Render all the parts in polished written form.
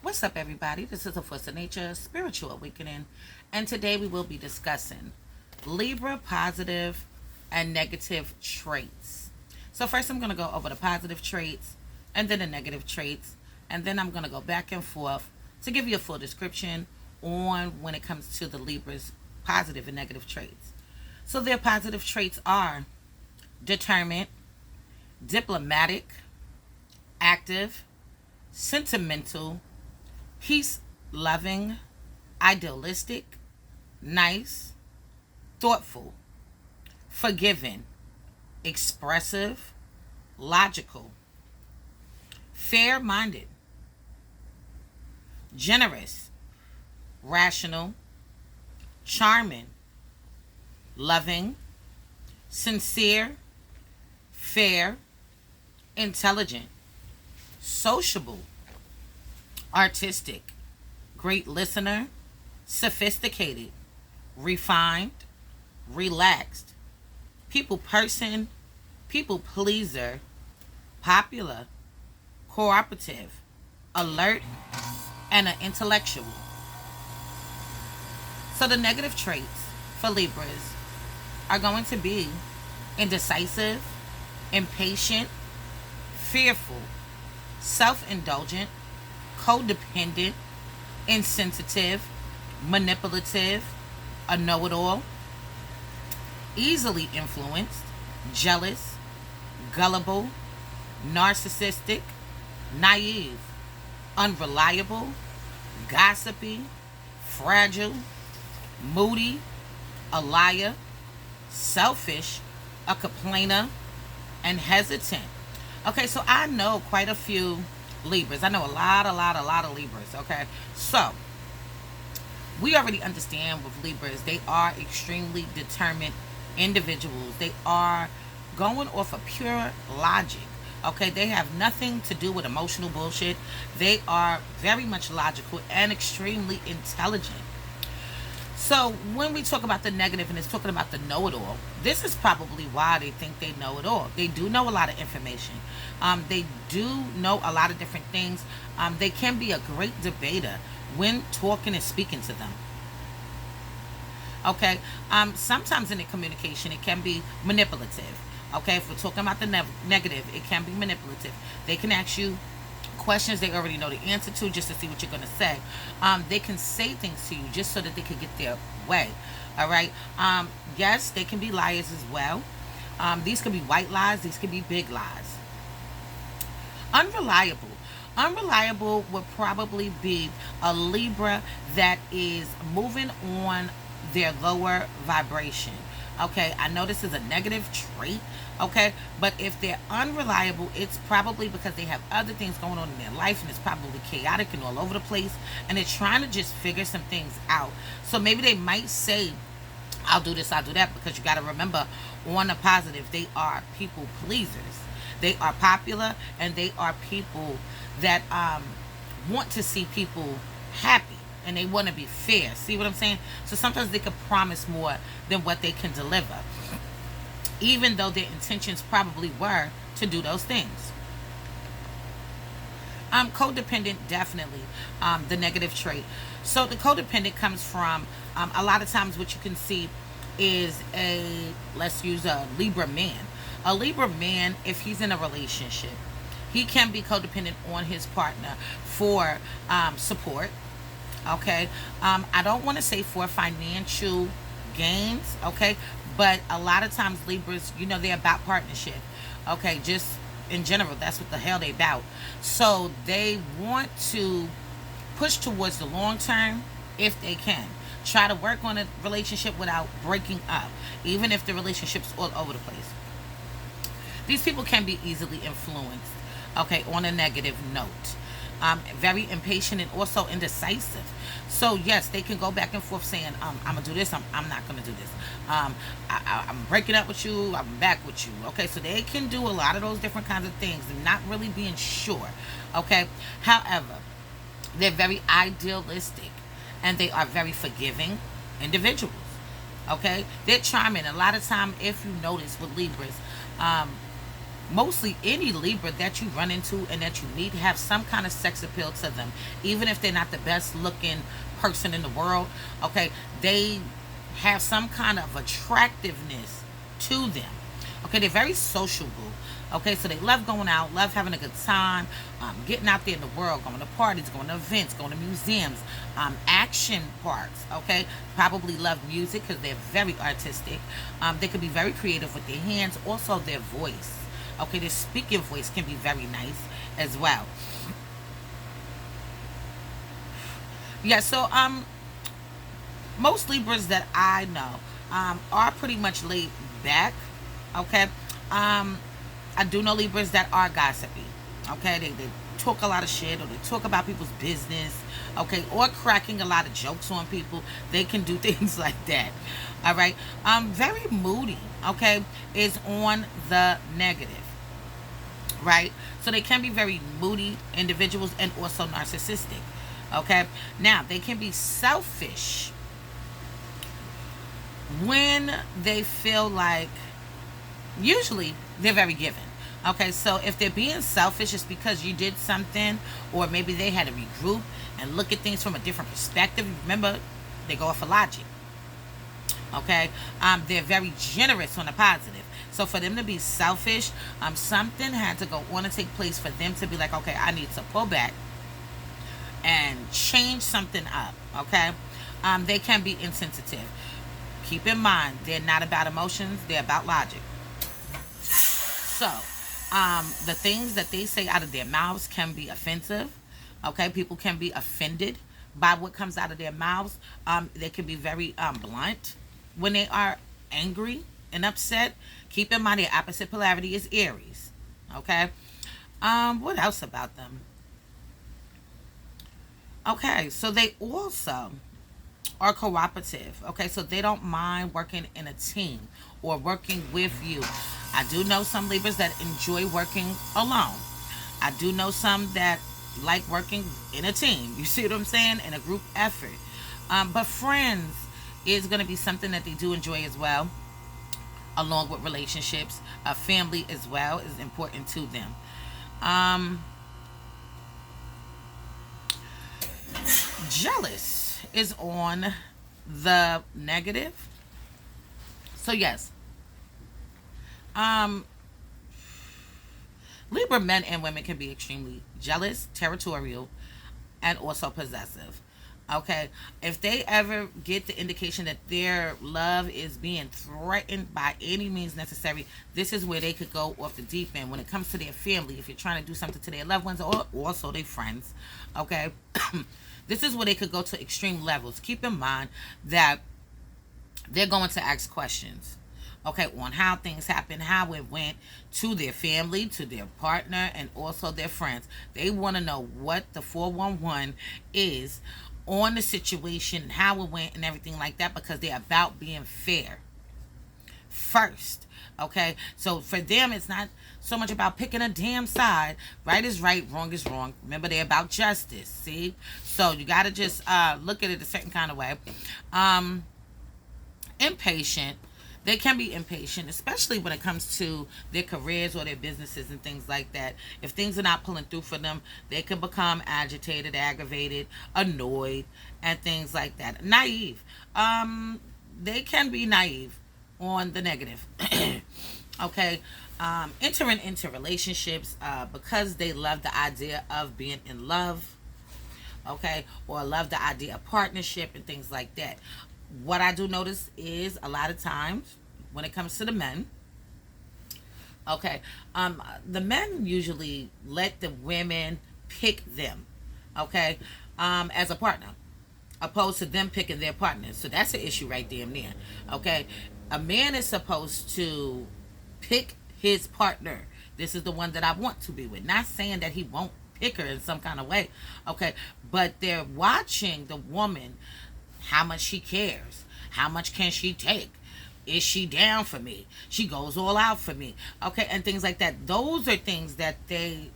What's up, everybody? This is a Force of Nature Spiritual Awakening, and today we will be discussing Libra positive and negative traits. So, first, I'm going to go over the positive traits and then the negative traits, and then I'm going to go back and forth to give you a full description on when it comes to the Libra's positive and negative traits. So, their positive traits are determined, diplomatic, active, sentimental, peace loving, idealistic, nice, thoughtful, forgiving, expressive, logical, fair minded, generous, rational, charming, loving, sincere, fair, intelligent, sociable, artistic, great listener, sophisticated, refined, relaxed, people person, people pleaser, popular, cooperative, alert, and an intellectual. So the negative traits for Libras are going to be indecisive, impatient, fearful, self-indulgent, codependent, insensitive, manipulative, a know-it-all, easily influenced, jealous, gullible, narcissistic, naive, unreliable, gossipy, fragile, moody, a liar, selfish, a complainer, and hesitant. Okay, so I know quite a few Libras. I know a lot of Libras. Okay, so we already understand with Libras, they are extremely determined individuals. They are going off of pure logic. Okay, they have nothing to do with emotional bullshit. They are very much logical and extremely intelligent. So when we talk about the negative and it's talking about the know-it-all, this is probably why they think they know it all. They do know a lot of information. They do know a lot of different things. They can be a great debater when talking and speaking to them. Okay. Sometimes in the communication, it can be manipulative. Okay. If we're talking about the negative, it can be manipulative. They can ask you questions they already know the answer to just to see what you're going to say. They can say things to you just so that they can get their way. All right. Yes, they can be liars as well. These can be white lies. These can be big lies. Unreliable. Unreliable would probably be a Libra that is moving on their lower vibration. Okay, I know this is a negative trait, okay, but if they're unreliable, it's probably because they have other things going on in their life and it's probably chaotic and all over the place, and they're trying to just figure some things out. So maybe they might say, I'll do this, I'll do that, because you got to remember, on the positive, they are people pleasers. They are popular, and they are people that want to see people happy, and they want to be fair. See what I'm saying? So sometimes they can promise more than what they can deliver, even though their intentions probably were to do those things. Codependent, definitely the negative trait. So the codependent comes from a lot of times what you can see is let's use a Libra man. A Libra man, if he's in a relationship, he can be codependent on his partner for support. Okay, I don't want to say for financial gains. Okay, but a lot of times Libras, they're about partnership. Okay, just in general, that's what the hell they about. So they want to push towards the long term if they can. Try to work on a relationship without breaking up, even if the relationship's all over the place. These people can be easily influenced. Okay, on a negative note. Very impatient and also indecisive. So yes, they can go back and forth saying, I'm gonna do this, I'm not gonna do this. I'm breaking up with you, I'm back with you. Okay, so they can do a lot of those different kinds of things and not really being sure. Okay, however, they're very idealistic and they are very forgiving individuals. Okay, they're charming. A lot of time, if you notice with Libras, mostly any Libra that you run into and that you meet have some kind of sex appeal to them, even if they're not the best looking person in the world. Okay, they have some kind of attractiveness to them. Okay, they're very sociable. Okay, so they love going out, love having a good time, getting out there in the world, going to parties, going to events, going to museums, action parks. Okay, probably love music because they're very artistic. They can be very creative with their hands, also their voice. Okay, their speaking voice can be very nice as well. Yeah, so most Libras that I know are pretty much laid back. Okay, I do know Libras that are gossipy. Okay, they talk a lot of shit, or they talk about people's business. Okay, or cracking a lot of jokes on people. They can do things like that. All right, very moody. Okay, is on the negative, right? So they can be very moody individuals and also narcissistic. Okay, now they can be selfish when they feel like, usually they're very given. Okay, so if they're being selfish, it's because you did something, or maybe they had to regroup and look at things from a different perspective. Remember, they go off of logic. Okay, they're very generous on the positive. So for them to be selfish, something had to go on and take place for them to be like, okay, I need to pull back and change something up. Okay, they can be insensitive. Keep in mind, they're not about emotions; they're about logic. So, the things that they say out of their mouths can be offensive. Okay, people can be offended by what comes out of their mouths. They can be very blunt when they are angry and upset. Keep in mind, their opposite polarity is Aries. Okay. What else about them? Okay, so they also are cooperative. Okay, so they don't mind working in a team or working with you. I do know some Libras that enjoy working alone. I do know some that like working in a team. You see what I'm saying? In a group effort. But friends is going to be something that they do enjoy as well, along with relationships. Family as well is important to them. Um, Jealous is on the negative. So yes, um, Libra men and women can be extremely jealous, territorial, and also possessive. Okay, if they ever get the indication that their love is being threatened by any means necessary, this is where they could go off the deep end when it comes to their family. If you're trying to do something to their loved ones or also their friends, okay, this is where they could go to extreme levels. Keep in mind that they're going to ask questions, okay, on how things happen, how it went, to their family, to their partner, and also their friends. They want to know what the 411 is on the situation, how it went, and everything like that, because they're about being fair first. Okay, so for them, it's not so much about picking a damn side. Right is right, wrong is wrong. Remember, they're about justice. See, so you got to just look at it a certain kind of way. Um, Impatient. They can be impatient, especially when it comes to their careers or their businesses and things like that. If things are not pulling through for them, they can become agitated, aggravated, annoyed, and things like that. Naive. They can be naive on the negative. Okay. Entering into relationships because they love the idea of being in love, okay, or love the idea of partnership and things like that. What I do notice is a lot of times when it comes to the men, okay, the men usually let the women pick them, okay, as a partner, opposed to them picking their partners. So that's an issue right there and there, okay. A man is supposed to pick his partner. This is the one that I want to be with. Not saying that he won't pick her in some kind of way, okay, but they're watching the woman, how much she cares, how much can she take, is she down for me, she goes all out for me, okay, and things like that. Those are things that they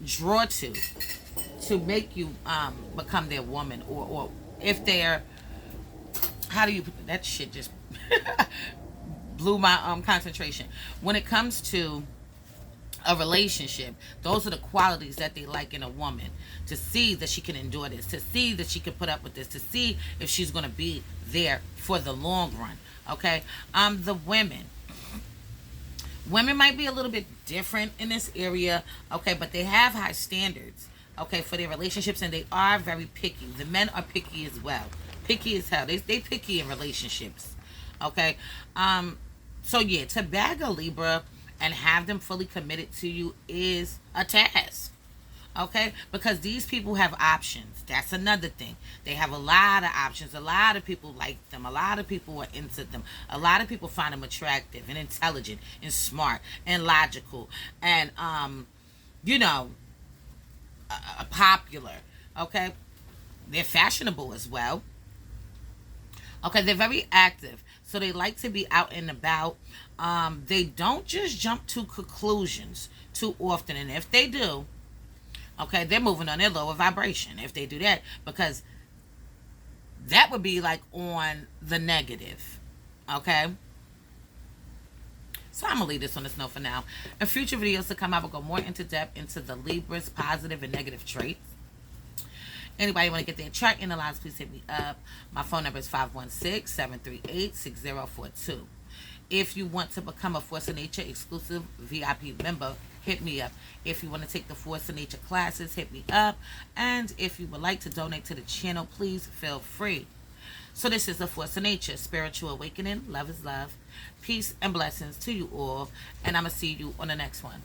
draw to make you become their woman, or if they're, how do you put that shit just blew my concentration when it comes to a relationship. Those are the qualities that they like in a woman. To see that she can endure this, to see that she can put up with this, to see if she's going to be there for the long run. Okay. The women might be a little bit different in this area. Okay, but they have high standards. Okay, for their relationships, and they are very picky. The men are picky as well. Picky as hell. They picky in relationships. Okay. So yeah, to bag a Libra and have them fully committed to you is a task. Okay, because these people have options. That's another thing. They have a lot of options. A lot of people like them. A lot of people are into them. A lot of people find them attractive and intelligent and smart and logical and you know, popular. Okay, they're fashionable as well. Okay, they're very active. So they like to be out and about. They don't just jump to conclusions too often. And if they do, okay, they're moving on their lower vibration if they do that. Because that would be like on the negative. Okay? So I'm going to leave this on this note for now. In future videos to come, I will go more into depth into the Libra's positive and negative traits. Anybody want to get their chart analyzed, please hit me up. My phone number is 516-738-6042. If you want to become a Force of Nature exclusive VIP member, hit me up. If you want to take the Force of Nature classes, hit me up. And if you would like to donate to the channel, please feel free. So this is the Force of Nature, spiritual awakening. Love is love. Peace and blessings to you all. And I'm going to see you on the next one.